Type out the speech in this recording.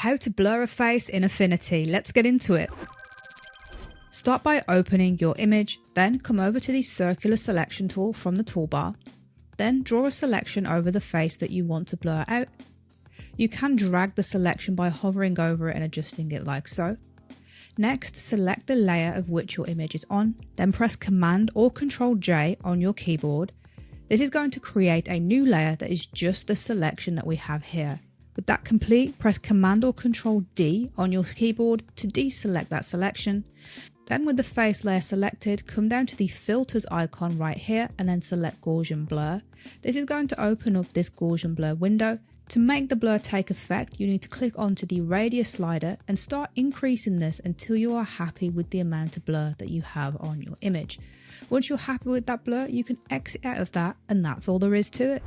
How to blur a face in Affinity. Let's get into it. Start by opening your image, then come over to the circular selection tool from the toolbar. Then draw a selection over the face that you want to blur out. You can drag the selection by hovering over it and adjusting it like so. Next, select the layer of which your image is on, then press Command or Ctrl J on your keyboard. This is going to create a new layer that is just the selection that we have here. With that complete, press Command or Ctrl D on your keyboard to deselect that selection. Then with the face layer selected, come down to the filters icon right here and then select Gaussian blur. This is going to open up this Gaussian blur window. To make the blur take effect, you need to click onto the radius slider and start increasing this until you are happy with the amount of blur that you have on your image. Once you're happy with that blur, you can exit out of that, and that's all there is to it.